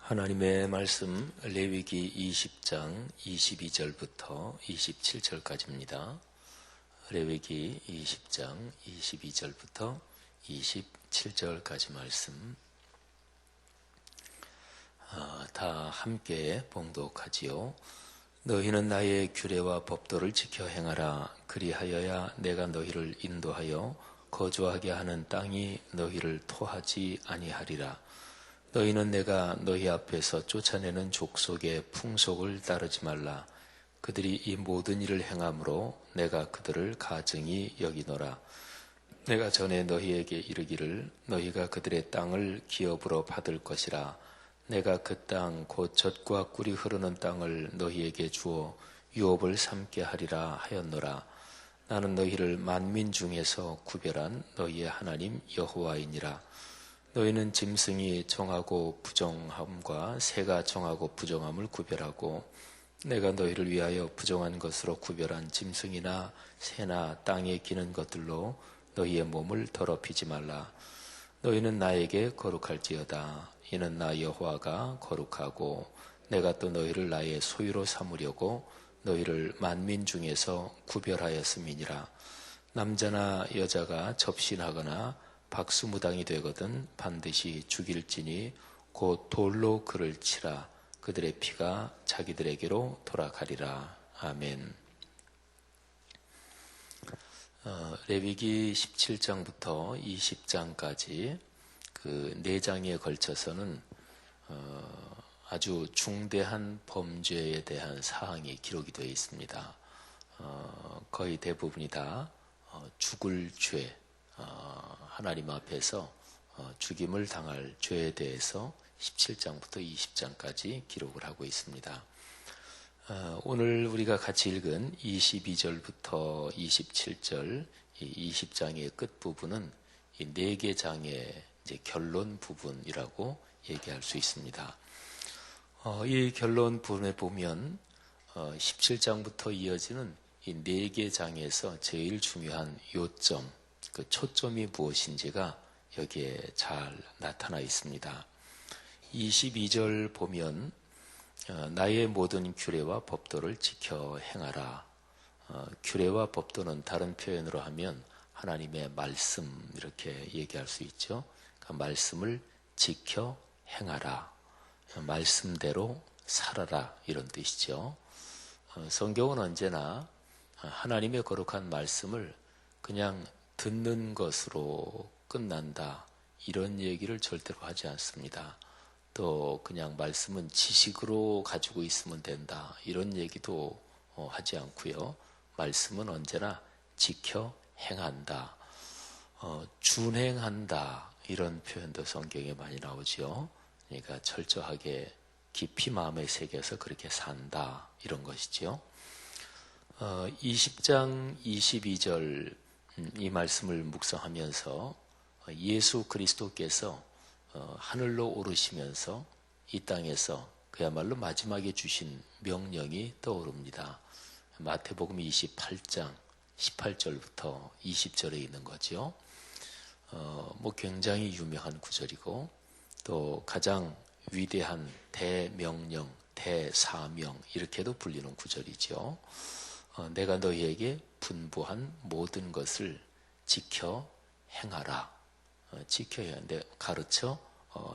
하나님의 말씀 레위기 20장 22절부터 27절까지입니다. 레위기 20장 22절부터 27절까지 말씀 다 함께 봉독하지요. 너희는 나의 규례와 법도를 지켜 행하라. 그리하여야 내가 너희를 인도하여 거주하게 하는 땅이 너희를 토하지 아니하리라. 너희는 내가 너희 앞에서 쫓아내는 족속의 풍속을 따르지 말라. 그들이 이 모든 일을 행함으로 내가 그들을 가증히 여기노라. 내가 전에 너희에게 이르기를 너희가 그들의 땅을 기업으로 받을 것이라. 내가 그 땅 곧 젖과 꿀이 흐르는 땅을 너희에게 주어 유업을 삼게 하리라 하였노라. 나는 너희를 만민 중에서 구별한 너희의 하나님 여호와이니라. 너희는 짐승이 정하고 부정함과 새가 정하고 부정함을 구별하고 내가 너희를 위하여 부정한 것으로 구별한 짐승이나 새나 땅에 기는 것들로 너희의 몸을 더럽히지 말라. 너희는 나에게 거룩할지어다. 이는 나 여호와가 거룩하고 내가 또 너희를 나의 소유로 삼으려고 너희를 만민 중에서 구별하였음이니라. 남자나 여자가 접신하거나 박수무당이 되거든 반드시 죽일지니 곧 돌로 그를 치라. 그들의 피가 자기들에게로 돌아가리라. 아멘. 레위기 17장부터 20장까지 그 4장에 걸쳐서는 아주 중대한 범죄에 대한 사항이 기록이 되어 있습니다. 거의 대부분이 다 죽을 죄, 하나님 앞에서 죽임을 당할 죄에 대해서 17장부터 20장까지 기록을 하고 있습니다. 오늘 우리가 같이 읽은 22절부터 27절 이 20장의 끝부분은 이 4개 장의 이제 결론 부분이라고 얘기할 수 있습니다. 이 결론 부분에 보면 17장부터 이어지는 이 4개 장에서 제일 중요한 요점, 그 초점이 무엇인지가 여기에 잘 나타나 있습니다. 22절 보면 나의 모든 규례와 법도를 지켜 행하라. 규례와 법도는 다른 표현으로 하면 하나님의 말씀 이렇게 얘기할 수 있죠. 그러니까 말씀을 지켜 행하라. 말씀대로 살아라 이런 뜻이죠. 성경은 언제나 하나님의 거룩한 말씀을 그냥 듣는 것으로 끝난다 이런 얘기를 절대로 하지 않습니다. 또 그냥 말씀은 지식으로 가지고 있으면 된다 이런 얘기도 하지 않고요. 말씀은 언제나 지켜 행한다, 준행한다 이런 표현도 성경에 많이 나오죠. 그러니까 철저하게 깊이 마음에 새겨서 그렇게 산다 이런 것이죠. 20장 22절 이 말씀을 묵상하면서 예수 그리스도께서 하늘로 오르시면서 이 땅에서 그야말로 마지막에 주신 명령이 떠오릅니다. 마태복음 28장 18절부터 20절에 있는 거죠. 굉장히 유명한 구절이고 또 가장 위대한 대명령, 대사명 이렇게도 불리는 구절이죠. 내가 너희에게 분부한 모든 것을 지켜 행하라. 지켜야 하는데 가르쳐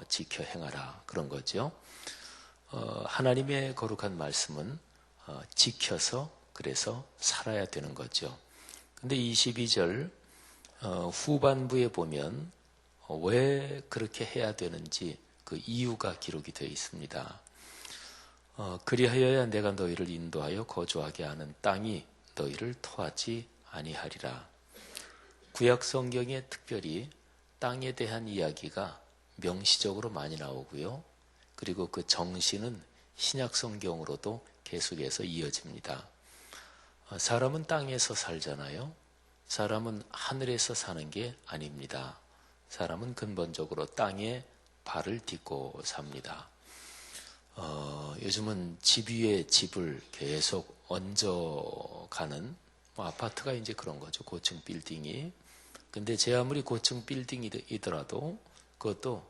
지켜 행하라 그런 거죠. 하나님의 거룩한 말씀은 지켜서 그래서 살아야 되는 거죠. 근데 22절 후반부에 보면 왜 그렇게 해야 되는지 그 이유가 기록이 되어 있습니다. 그리하여야 내가 너희를 인도하여 거주하게 하는 땅이 너희를 토하지 아니하리라. 구약 성경에 특별히 땅에 대한 이야기가 명시적으로 많이 나오고요. 그리고 그 정신은 신약 성경으로도 계속해서 이어집니다. 사람은 땅에서 살잖아요. 사람은 하늘에서 사는 게 아닙니다. 사람은 근본적으로 땅에 발을 딛고 삽니다. 요즘은 집 위에 집을 계속 얹어가는 아파트가 이제 그런 거죠. 고층 빌딩이. 근데 제 아무리 고층 빌딩이더라도 그것도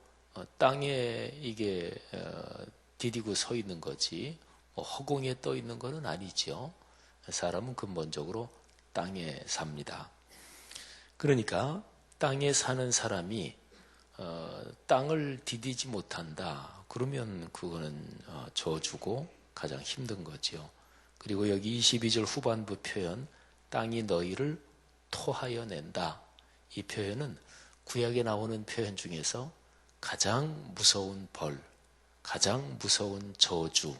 땅에 이게 디디고 서 있는 거지 허공에 떠 있는 것은 아니죠. 사람은 근본적으로 땅에 삽니다. 그러니까 땅에 사는 사람이 땅을 디디지 못한다. 그러면 그거는 저주고 가장 힘든 거죠. 그리고 여기 22절 후반부 표현 땅이 너희를 토하여 낸다. 이 표현은 구약에 나오는 표현 중에서 가장 무서운 벌, 가장 무서운 저주,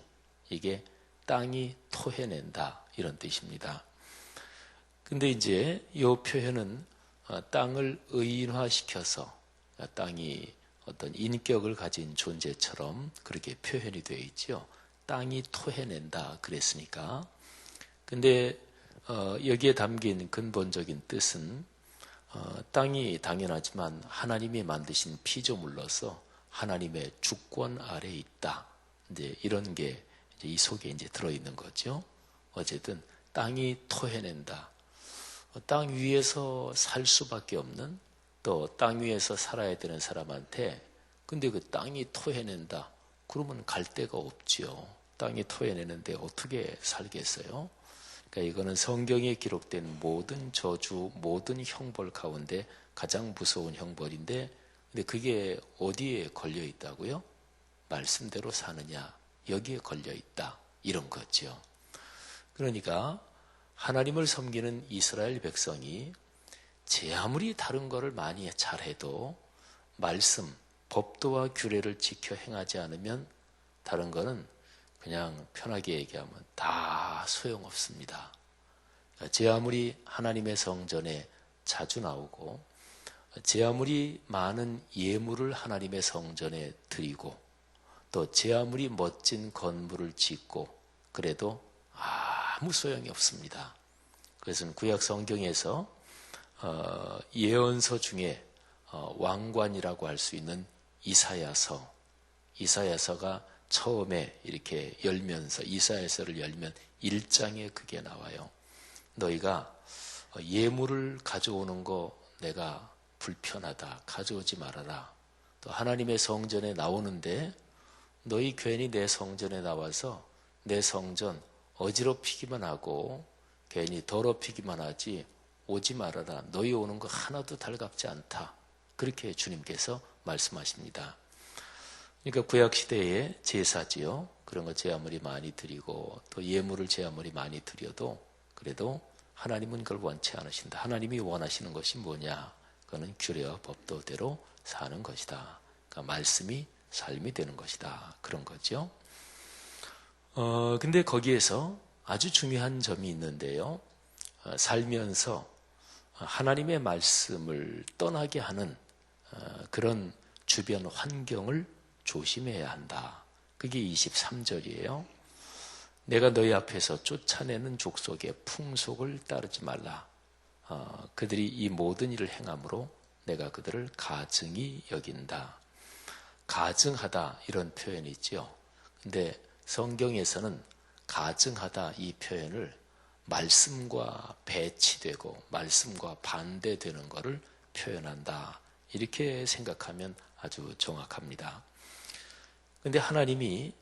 이게 땅이 토해낸다 이런 뜻입니다. 근데 이제 이 표현은 땅을 의인화시켜서 땅이 어떤 인격을 가진 존재처럼 그렇게 표현이 되어 있죠. 땅이 토해낸다 그랬으니까. 근데 여기에 담긴 근본적인 뜻은 땅이 당연하지만 하나님이 만드신 피조물로서 하나님의 주권 아래에 있다. 이제 이런 게 이제 이 속에 이제 들어있는 거죠. 어쨌든 땅이 토해낸다. 땅 위에서 살 수밖에 없는 또 땅 위에서 살아야 되는 사람한테 근데 그 땅이 토해낸다. 그러면 갈 데가 없지요. 땅이 토해내는데 어떻게 살겠어요? 그러니까 이거는 성경에 기록된 모든 저주, 모든 형벌 가운데 가장 무서운 형벌인데 근데 그게 어디에 걸려 있다고요? 말씀대로 사느냐 여기에 걸려 있다 이런 거죠. 그러니까 하나님을 섬기는 이스라엘 백성이 제 아무리 다른 거를 많이 잘해도 말씀, 법도와 규례를 지켜 행하지 않으면 다른 거는 그냥 편하게 얘기하면 다 소용없습니다. 제 아무리 하나님의 성전에 자주 나오고 제 아무리 많은 예물을 하나님의 성전에 드리고 또 제 아무리 멋진 건물을 짓고 그래도 아무 소용이 없습니다. 그래서 구약 성경에서 예언서 중에 왕관이라고 할 수 있는 이사야서가 처음에 이렇게 열면서 이사야서를 열면 1장에 그게 나와요. 너희가 예물을 가져오는 거 내가 불편하다. 가져오지 말아라. 또 하나님의 성전에 나오는데 너희 괜히 내 성전에 나와서 내 성전 어지럽히기만 하고 괜히 더럽히기만 하지 오지 말아라. 너희 오는 거 하나도 달갑지 않다. 그렇게 주님께서 말씀하십니다. 그러니까 구약시대의 제사지요. 그런 거 제 아무리 많이 드리고 또 예물을 제 아무리 많이 드려도 그래도 하나님은 그걸 원치 않으신다. 하나님이 원하시는 것이 뭐냐? 그거는 규례와 법도대로 사는 것이다. 그러니까 말씀이 삶이 되는 것이다. 그런 거죠. 근데 거기에서 아주 중요한 점이 있는데요. 살면서 하나님의 말씀을 떠나게 하는 그런 주변 환경을 조심해야 한다. 그게 23절이에요. 내가 너희 앞에서 쫓아내는 족속의 풍속을 따르지 말라. 그들이 이 모든 일을 행함으로 내가 그들을 가증히 여긴다. 가증하다 이런 표현이 있죠. 근데 성경에서는 가증하다 이 표현을 말씀과 배치되고 말씀과 반대되는 것을 표현한다. 이렇게 생각하면 아주 정확합니다. 근데 하나님이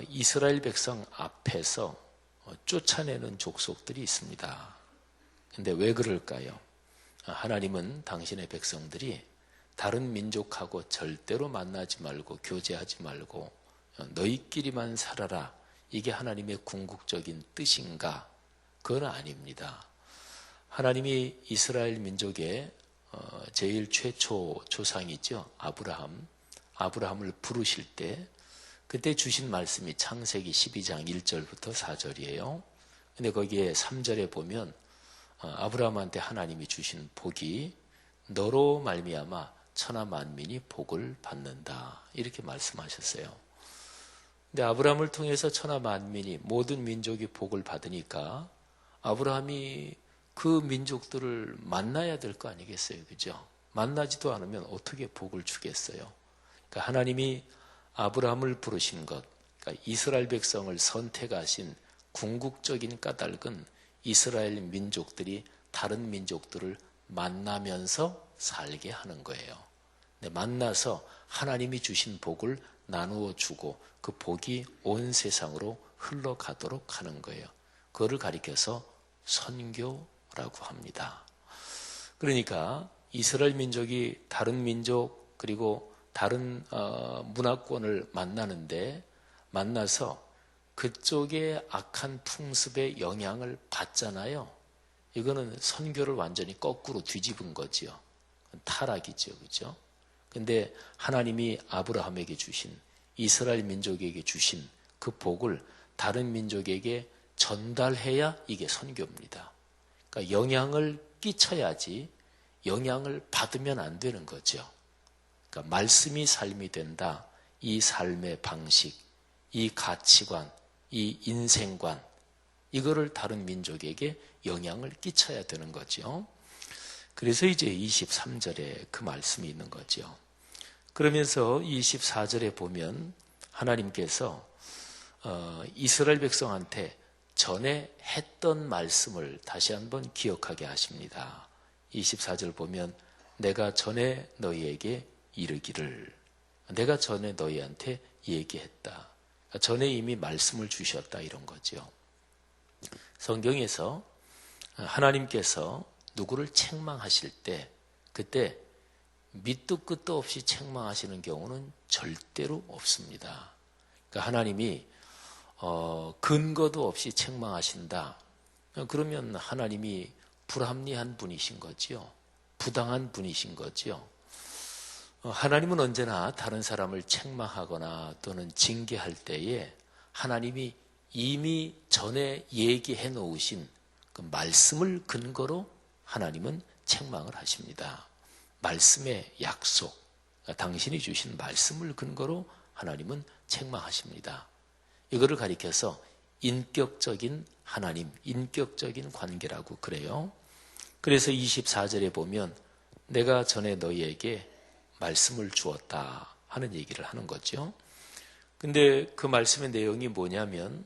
이스라엘 백성 앞에서 쫓아내는 족속들이 있습니다. 근데 왜 그럴까요? 하나님은 당신의 백성들이 다른 민족하고 절대로 만나지 말고 교제하지 말고 너희끼리만 살아라. 이게 하나님의 궁극적인 뜻인가? 그건 아닙니다. 하나님이 이스라엘 민족의 제일 최초 조상이죠. 아브라함을 부르실 때 그때 주신 말씀이 창세기 12장 1절부터 4절이에요. 근데 거기에 3절에 보면 아브라함한테 하나님이 주신 복이 너로 말미암아 천하 만민이 복을 받는다. 이렇게 말씀하셨어요. 근데 아브라함을 통해서 천하 만민이 모든 민족이 복을 받으니까 아브라함이 그 민족들을 만나야 될 거 아니겠어요? 그죠? 만나지도 않으면 어떻게 복을 주겠어요? 그러니까 하나님이 아브라함을 부르신 것, 그러니까 이스라엘 백성을 선택하신 궁극적인 까닭은 이스라엘 민족들이 다른 민족들을 만나면서 살게 하는 거예요. 만나서 하나님이 주신 복을 나누어 주고 그 복이 온 세상으로 흘러가도록 하는 거예요. 그거를 가리켜서 선교라고 합니다. 그러니까 이스라엘 민족이 다른 민족 그리고 다른 문화권을 만나서 그쪽의 악한 풍습의 영향을 받잖아요. 이거는 선교를 완전히 거꾸로 뒤집은 거죠. 타락이죠. 그죠? 근데 하나님이 아브라함에게 주신, 이스라엘 민족에게 주신 그 복을 다른 민족에게 전달해야 이게 선교입니다. 그러니까 영향을 끼쳐야지 영향을 받으면 안 되는 거죠. 그러니까 말씀이 삶이 된다. 이 삶의 방식, 이 가치관, 이 인생관, 이거를 다른 민족에게 영향을 끼쳐야 되는 거죠. 그래서 이제 23절에 그 말씀이 있는 거죠. 그러면서 24절에 보면 하나님께서 이스라엘 백성한테 전에 했던 말씀을 다시 한번 기억하게 하십니다. 24절 보면 내가 전에 너희에게 이르기를, 내가 전에 너희한테 얘기했다. 전에 이미 말씀을 주셨다, 이런 거죠. 성경에서 하나님께서 누구를 책망하실 때 그때 밑도 끝도 없이 책망하시는 경우는 절대로 없습니다. 그러니까 하나님이 근거도 없이 책망하신다. 그러면 하나님이 불합리한 분이신 거지요. 부당한 분이신 거지요. 하나님은 언제나 다른 사람을 책망하거나 또는 징계할 때에 하나님이 이미 전에 얘기해 놓으신 그 말씀을 근거로 하나님은 책망을 하십니다. 말씀의 약속, 당신이 주신 말씀을 근거로 하나님은 책망하십니다. 이거를 가리켜서 인격적인 하나님, 인격적인 관계라고 그래요. 그래서 24절에 보면 내가 전에 너희에게 말씀을 주었다 하는 얘기를 하는 거죠. 근데 그 말씀의 내용이 뭐냐면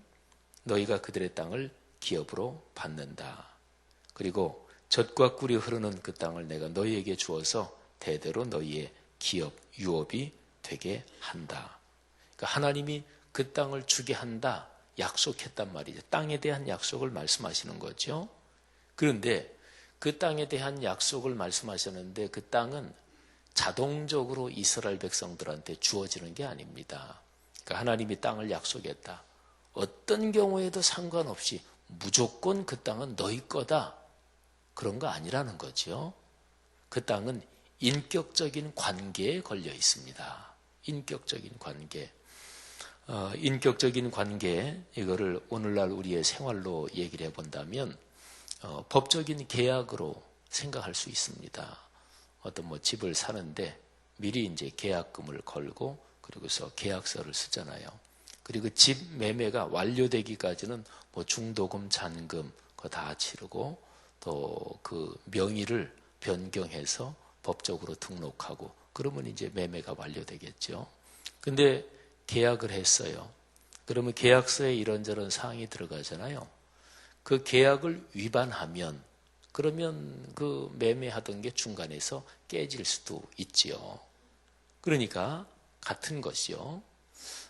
너희가 그들의 땅을 기업으로 받는다. 그리고 젖과 꿀이 흐르는 그 땅을 내가 너희에게 주어서 대대로 너희의 기업, 유업이 되게 한다. 그러니까 하나님이 그 땅을 주게 한다 약속했단 말이죠. 땅에 대한 약속을 말씀하시는 거죠. 그런데 그 땅에 대한 약속을 말씀하셨는데 그 땅은 자동적으로 이스라엘 백성들한테 주어지는 게 아닙니다. 그러니까 하나님이 땅을 약속했다. 어떤 경우에도 상관없이 무조건 그 땅은 너희 거다. 그런 거 아니라는 거죠. 그 땅은 인격적인 관계에 걸려 있습니다. 인격적인 관계. 인격적인 관계, 이거를 오늘날 우리의 생활로 얘기를 해본다면 법적인 계약으로 생각할 수 있습니다. 어떤 집을 사는데 미리 이제 계약금을 걸고 그리고서 계약서를 쓰잖아요. 그리고 집 매매가 완료되기까지는 중도금, 잔금 그거 다 치르고 또 그 명의를 변경해서 법적으로 등록하고 그러면 이제 매매가 완료되겠죠. 근데 계약을 했어요. 그러면 계약서에 이런저런 사항이 들어가잖아요. 그 계약을 위반하면 그러면 그 매매하던 게 중간에서 깨질 수도 있지요. 그러니까 같은 것이요.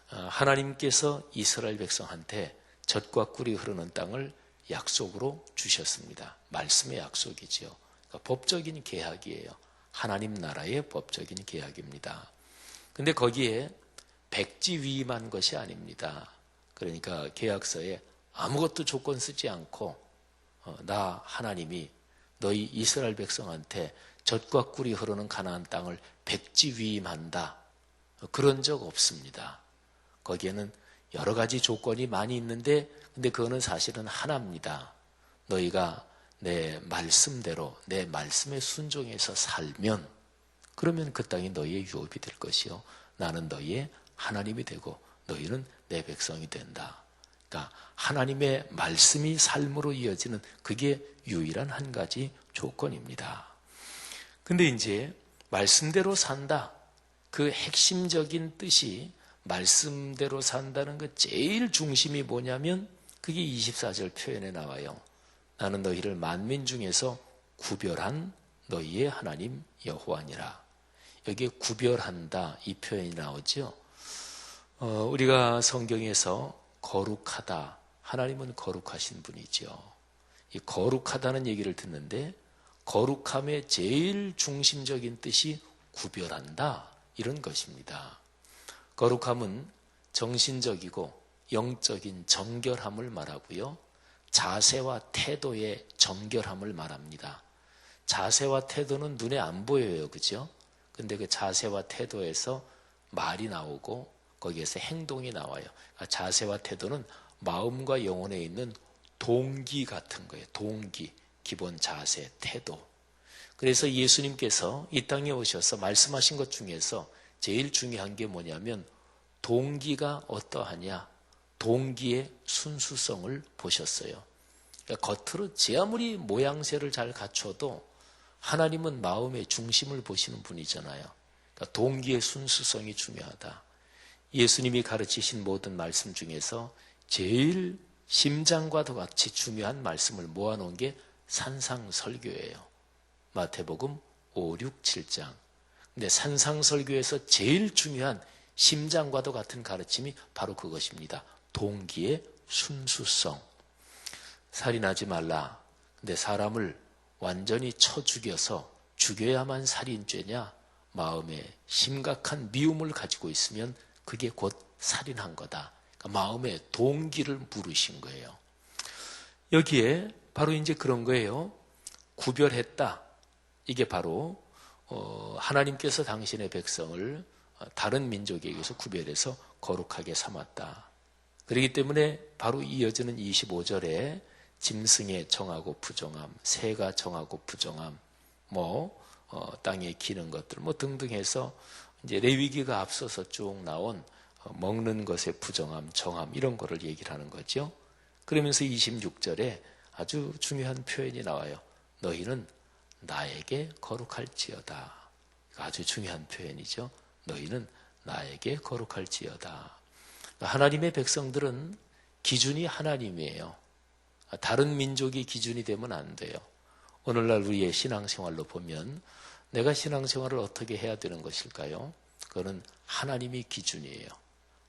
하나님께서 이스라엘 백성한테 젖과 꿀이 흐르는 땅을 약속으로 주셨습니다. 말씀의 약속이지요. 그러니까 법적인 계약이에요. 하나님 나라의 법적인 계약입니다. 근데 거기에 백지위임한 것이 아닙니다. 그러니까 계약서에 아무것도 조건 쓰지 않고 나 하나님이 너희 이스라엘 백성한테 젖과 꿀이 흐르는 가나안 땅을 백지위임한다. 그런 적 없습니다. 거기에는 여러 가지 조건이 많이 있는데 근데 그거는 사실은 하나입니다. 너희가 내 말씀대로 내 말씀에 순종해서 살면 그러면 그 땅이 너희의 유업이 될 것이요. 나는 너희의 하나님이 되고 너희는 내 백성이 된다. 그러니까 하나님의 말씀이 삶으로 이어지는 그게 유일한 한 가지 조건입니다. 근데 이제 말씀대로 산다. 그 핵심적인 뜻이 말씀대로 산다는 것 제일 중심이 뭐냐면 그게 24절 표현에 나와요. 나는 너희를 만민 중에서 구별한 너희의 하나님 여호와니라. 여기에 구별한다 이 표현이 나오죠. 우리가 성경에서 거룩하다, 하나님은 거룩하신 분이죠. 이 거룩하다는 얘기를 듣는데 거룩함의 제일 중심적인 뜻이 구별한다 이런 것입니다. 거룩함은 정신적이고 영적인 정결함을 말하고요. 자세와 태도의 정결함을 말합니다. 자세와 태도는 눈에 안 보여요. 그죠? 근데 그 자세와 태도에서 말이 나오고 거기에서 행동이 나와요. 그러니까 자세와 태도는 마음과 영혼에 있는 동기 같은 거예요. 동기, 기본 자세, 태도. 그래서 예수님께서 이 땅에 오셔서 말씀하신 것 중에서 제일 중요한 게 뭐냐면 동기가 어떠하냐? 동기의 순수성을 보셨어요. 그러니까 겉으로 제 아무리 모양새를 잘 갖춰도 하나님은 마음의 중심을 보시는 분이잖아요. 그러니까 동기의 순수성이 중요하다. 예수님이 가르치신 모든 말씀 중에서 제일 심장과도 같이 중요한 말씀을 모아놓은 게 산상설교예요. 마태복음 5, 6, 7장. 근데 산상설교에서 제일 중요한 심장과도 같은 가르침이 바로 그것입니다. 동기의 순수성. 살인하지 말라. 근데 사람을 완전히 쳐 죽여서 죽여야만 살인죄냐? 마음에 심각한 미움을 가지고 있으면 그게 곧 살인한 거다. 그러니까 마음의 동기를 물으신 거예요. 여기에 바로 이제 그런 거예요. 구별했다. 이게 바로 하나님께서 당신의 백성을 다른 민족에게서 구별해서 거룩하게 삼았다. 그렇기 때문에 바로 이어지는 25절에 짐승의 정하고 부정함, 새가 정하고 부정함, 땅에 기는 것들, 등등 해서 이제 레위기가 앞서서 쭉 나온 먹는 것의 부정함, 정함 이런 거를 얘기를 하는 거죠. 그러면서 26절에 아주 중요한 표현이 나와요. 너희는 나에게 거룩할지어다. 아주 중요한 표현이죠. 너희는 나에게 거룩할지어다. 하나님의 백성들은 기준이 하나님이에요. 다른 민족이 기준이 되면 안 돼요. 오늘날 우리의 신앙생활로 보면 내가 신앙생활을 어떻게 해야 되는 것일까요? 그거는 하나님이 기준이에요.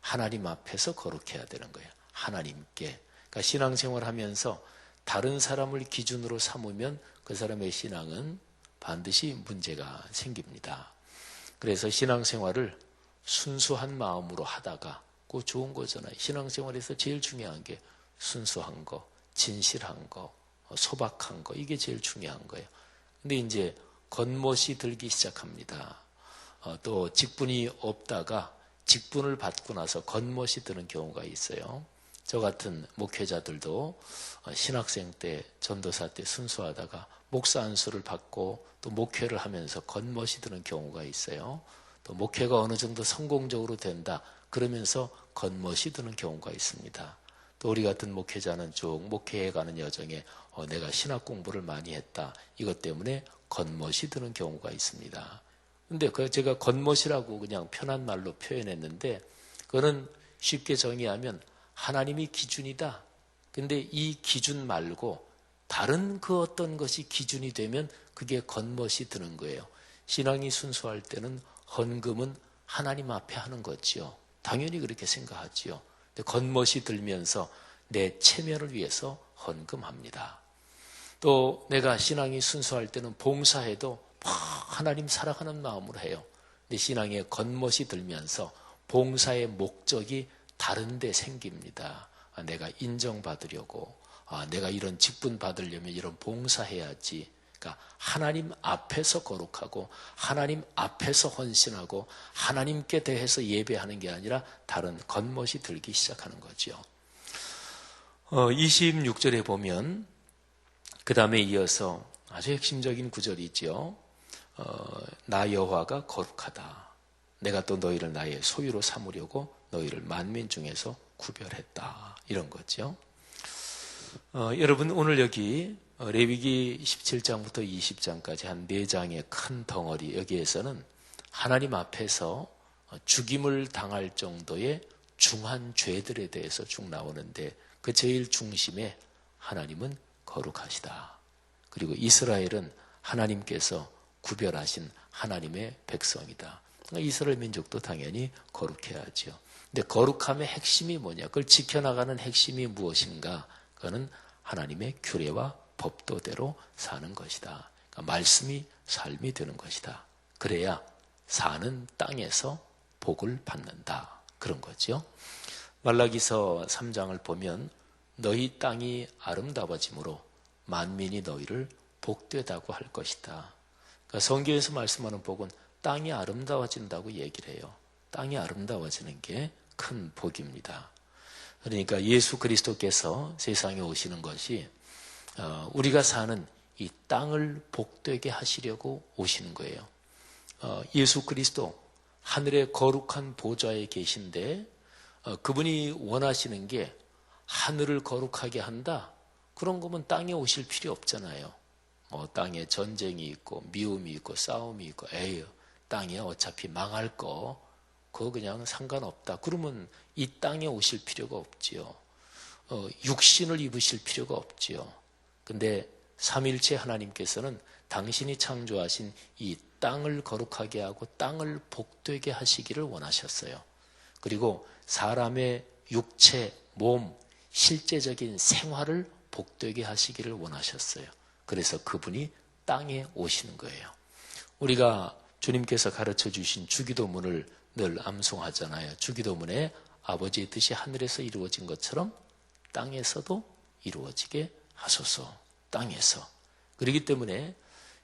하나님 앞에서 거룩해야 되는 거예요. 하나님께. 그러니까 신앙생활 하면서 다른 사람을 기준으로 삼으면 그 사람의 신앙은 반드시 문제가 생깁니다. 그래서 신앙생활을 순수한 마음으로 하다가 그거 좋은 거잖아요. 신앙생활에서 제일 중요한 게 순수한 거, 진실한 거, 소박한 거 이게 제일 중요한 거예요. 근데 이제 겉멋이 들기 시작합니다. 또 직분이 없다가 직분을 받고 나서 겉멋이 드는 경우가 있어요. 저 같은 목회자들도 신학생 때 전도사 때 순수하다가 목사 안수를 받고 또 목회를 하면서 겉멋이 드는 경우가 있어요. 또 목회가 어느 정도 성공적으로 된다 그러면서 겉멋이 드는 경우가 있습니다. 또 우리 같은 목회자는 쭉 목회해가는 여정에 내가 신학 공부를 많이 했다 이것 때문에 겉멋이 드는 경우가 있습니다. 근데 제가 겉멋이라고 그냥 편한 말로 표현했는데 그거는 쉽게 정의하면 하나님이 기준이다. 근데 이 기준 말고 다른 그 어떤 것이 기준이 되면 그게 겉멋이 드는 거예요. 신앙이 순수할 때는 헌금은 하나님 앞에 하는 거지요. 당연히 그렇게 생각하지요. 근데 겉멋이 들면서 내 체면을 위해서 헌금합니다. 또 내가 신앙이 순수할 때는 봉사해도 하나님 사랑하는 마음으로 해요. 근데 신앙에 겉멋이 들면서 봉사의 목적이 다른 데 생깁니다. 내가 인정받으려고, 내가 이런 직분 받으려면 이런 봉사해야지. 그러니까 하나님 앞에서 거룩하고 하나님 앞에서 헌신하고 하나님께 대해서 예배하는 게 아니라 다른 겉멋이 들기 시작하는 거죠. 26절에 보면 그 다음에 이어서 아주 핵심적인 구절이 있죠. 나 여호와가 거룩하다. 내가 또 너희를 나의 소유로 삼으려고 너희를 만민 중에서 구별했다. 이런 거죠. 여러분 오늘 여기 레위기 17장부터 20장까지 한 4장의 큰 덩어리 여기에서는 하나님 앞에서 죽임을 당할 정도의 중한 죄들에 대해서 쭉 나오는데 그 제일 중심에 하나님은 거룩하시다. 그리고 이스라엘은 하나님께서 구별하신 하나님의 백성이다. 이스라엘 민족도 당연히 거룩해야죠. 근데 거룩함의 핵심이 뭐냐? 그걸 지켜나가는 핵심이 무엇인가? 그거는 하나님의 규례와 법도대로 사는 것이다. 그러니까 말씀이 삶이 되는 것이다. 그래야 사는 땅에서 복을 받는다. 그런 거죠. 말라기서 3장을 보면 너희 땅이 아름다워짐으로 만민이 너희를 복되다고 할 것이다. 그러니까 성경에서 말씀하는 복은 땅이 아름다워진다고 얘기를 해요. 땅이 아름다워지는 게 큰 복입니다. 그러니까 예수 그리스도께서 세상에 오시는 것이 우리가 사는 이 땅을 복되게 하시려고 오시는 거예요. 예수 그리스도 하늘의 거룩한 보좌에 계신데 그분이 원하시는 게 하늘을 거룩하게 한다? 그런 거면 땅에 오실 필요 없잖아요. 땅에 전쟁이 있고 미움이 있고 싸움이 있고 에휴 땅에 어차피 망할 거 그거 그냥 상관없다. 그러면 이 땅에 오실 필요가 없지요. 육신을 입으실 필요가 없지요. 근데 삼일체 하나님께서는 당신이 창조하신 이 땅을 거룩하게 하고 땅을 복되게 하시기를 원하셨어요. 그리고 사람의 육체, 몸, 실제적인 생활을 복되게 하시기를 원하셨어요. 그래서 그분이 땅에 오시는 거예요. 우리가 주님께서 가르쳐 주신 주기도문을 늘 암송하잖아요. 주기도문에 아버지의 뜻이 하늘에서 이루어진 것처럼 땅에서도 이루어지게 하소서. 땅에서. 그렇기 때문에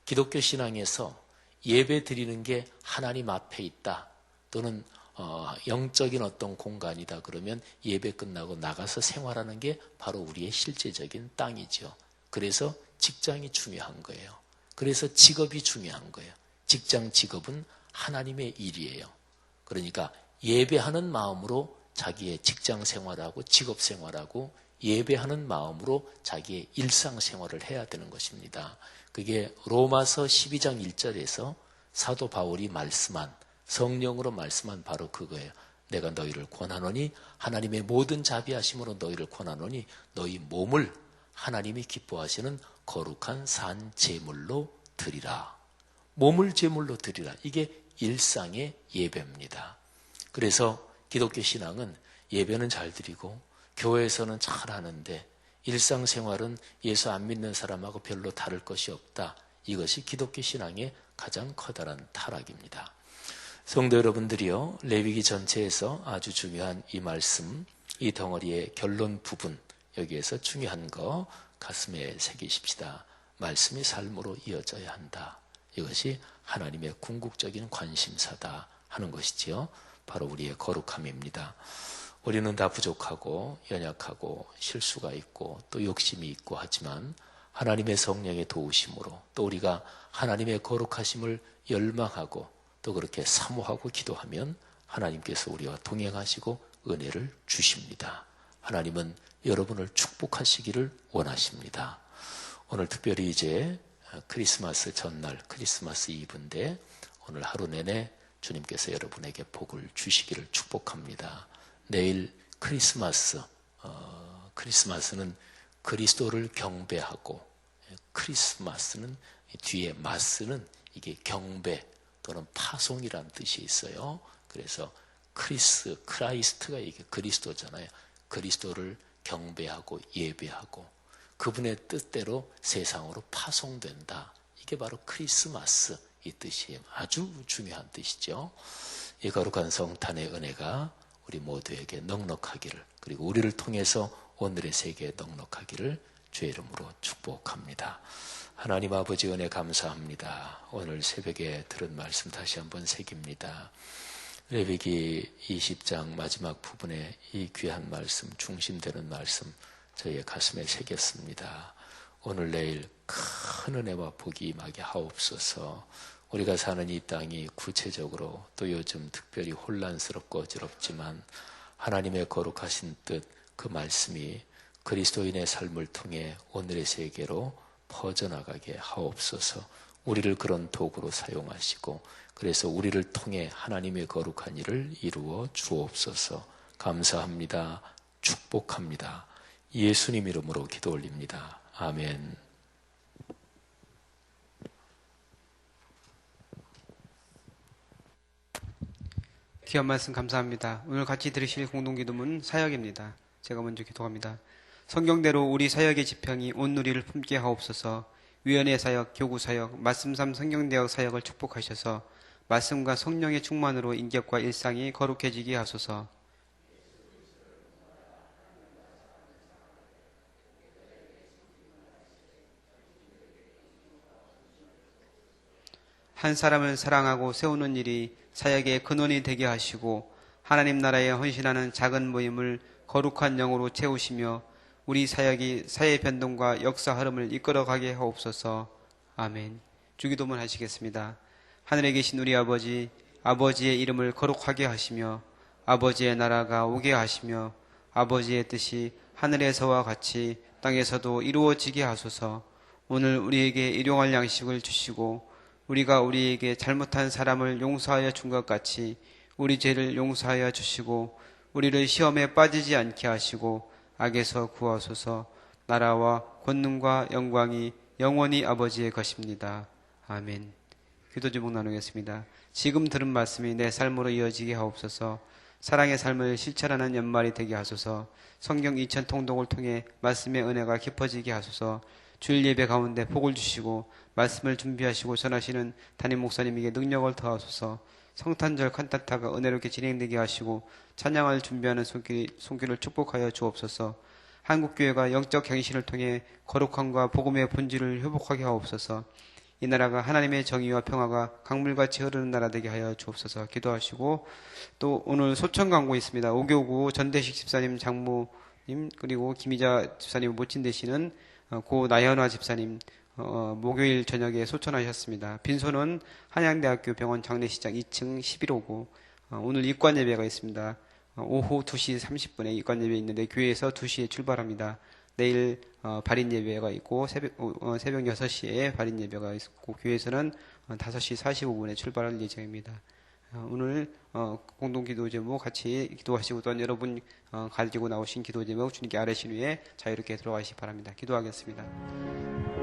기독교 신앙에서 예배 드리는 게 하나님 앞에 있다. 또는 영적인 어떤 공간이다. 그러면 예배 끝나고 나가서 생활하는 게 바로 우리의 실제적인 땅이죠. 그래서 직장이 중요한 거예요. 그래서 직업이 중요한 거예요. 직장, 직업은 하나님의 일이에요. 그러니까 예배하는 마음으로 자기의 직장 생활하고 직업 생활하고 예배하는 마음으로 자기의 일상 생활을 해야 되는 것입니다. 그게 로마서 12장 1절에서 사도 바울이 말씀한 성령으로 말씀한 바로 그거예요. 내가 너희를 권하노니 하나님의 모든 자비하심으로 너희를 권하노니 너희 몸을 하나님이 기뻐하시는 거룩한 산 제물로 드리라. 몸을 제물로 드리라. 이게 일상의 예배입니다. 그래서 기독교 신앙은 예배는 잘 드리고 교회에서는 잘 하는데 일상생활은 예수 안 믿는 사람하고 별로 다를 것이 없다. 이것이 기독교 신앙의 가장 커다란 타락입니다. 성도 여러분들이요, 레위기 전체에서 아주 중요한 이 말씀, 이 덩어리의 결론 부분, 여기에서 중요한 거 가슴에 새기십시다. 말씀이 삶으로 이어져야 한다. 이것이 하나님의 궁극적인 관심사다 하는 것이지요. 바로 우리의 거룩함입니다. 우리는 다 부족하고 연약하고 실수가 있고 또 욕심이 있고 하지만 하나님의 성령의 도우심으로 또 우리가 하나님의 거룩하심을 열망하고 또 그렇게 사모하고 기도하면 하나님께서 우리와 동행하시고 은혜를 주십니다. 하나님은 여러분을 축복하시기를 원하십니다. 오늘 특별히 이제 크리스마스 전날, 크리스마스 이브인데 오늘 하루 내내 주님께서 여러분에게 복을 주시기를 축복합니다. 내일 크리스마스, 크리스마스는 그리스도를 경배하고 크리스마스는 뒤에 마스는 이게 경배 또는 파송이라는 뜻이 있어요. 그래서 크라이스트가 이게 그리스도잖아요. 그리스도를 경배하고 예배하고 그분의 뜻대로 세상으로 파송된다. 이게 바로 크리스마스 이 뜻이 아주 중요한 뜻이죠. 이 거룩한 성탄의 은혜가 우리 모두에게 넉넉하기를 그리고 우리를 통해서 오늘의 세계에 넉넉하기를 주의 이름으로 축복합니다. 하나님 아버지 은혜 감사합니다. 오늘 새벽에 들은 말씀 다시 한번 새깁니다. 레위기 20장 마지막 부분에 이 귀한 말씀, 중심되는 말씀 저희의 가슴에 새겼습니다. 오늘 내일 큰 은혜와 복이 임하게 하옵소서. 우리가 사는 이 땅이 구체적으로 또 요즘 특별히 혼란스럽고 어지럽지만 하나님의 거룩하신 뜻, 그 말씀이 그리스도인의 삶을 통해 오늘의 세계로 퍼져나가게 하옵소서. 우리를 그런 도구로 사용하시고 그래서 우리를 통해 하나님의 거룩한 일을 이루어 주옵소서. 감사합니다. 축복합니다. 예수님 이름으로 기도 올립니다. 아멘. 귀한 말씀 감사합니다. 오늘 같이 들으실 공동기도문 사역입니다. 제가 먼저 기도합니다. 성경대로 우리 사역의 지평이 온 누리를 품게 하옵소서. 위원회 사역, 교구 사역, 말씀삼 성경대학 사역을 축복하셔서 말씀과 성령의 충만으로 인격과 일상이 거룩해지게 하소서. 한 사람을 사랑하고 세우는 일이 사역의 근원이 되게 하시고 하나님 나라에 헌신하는 작은 모임을 거룩한 영으로 채우시며 우리 사역이 사회 변동과 역사 흐름을 이끌어가게 하옵소서. 아멘. 주기도문 하시겠습니다. 하늘에 계신 우리 아버지, 아버지의 이름을 거룩하게 하시며 아버지의 나라가 오게 하시며 아버지의 뜻이 하늘에서와 같이 땅에서도 이루어지게 하소서. 오늘 우리에게 일용할 양식을 주시고 우리가 우리에게 잘못한 사람을 용서하여 준 것 같이 우리 죄를 용서하여 주시고 우리를 시험에 빠지지 않게 하시고 악에서 구하소서. 나라와 권능과 영광이 영원히 아버지의 것입니다. 아멘. 기도 제목 나누겠습니다. 지금 들은 말씀이 내 삶으로 이어지게 하옵소서. 사랑의 삶을 실천하는 연말이 되게 하소서. 성경 2000 통독을 통해 말씀의 은혜가 깊어지게 하소서. 주일 예배 가운데 복을 주시고 말씀을 준비하시고 전하시는 담임 목사님에게 능력을 더하소서. 성탄절 칸타타가 은혜롭게 진행되게 하시고 찬양을 준비하는 손길을 축복하여 주옵소서. 한국교회가 영적 경신을 통해 거룩함과 복음의 본질을 회복하게 하옵소서. 이 나라가 하나님의 정의와 평화가 강물같이 흐르는 나라 되게 하여 주옵소서. 기도하시고 또 오늘 소천 광고 있습니다. 5교구 전대식 집사님 장모님 그리고 김희자 집사님 모친 되시는 고 나현화 집사님 목요일 저녁에 소천하셨습니다. 빈소는 한양대학교 병원 장례식장 2층 11호고 오늘 입관 예배가 있습니다. 오후 2시 30분에 입관 예배 있는데 교회에서 2시에 출발합니다. 내일 발인 예배가 있고 새벽 6시에 발인 예배가 있고 교회에서는 5시 45분에 출발할 예정입니다. 오늘 공동기도 제목 같이 기도하시고 또한 여러분 가지고 나오신 기도 제목 주님께 아뢰신 후에 자유롭게 들어가시기 바랍니다. 기도하겠습니다.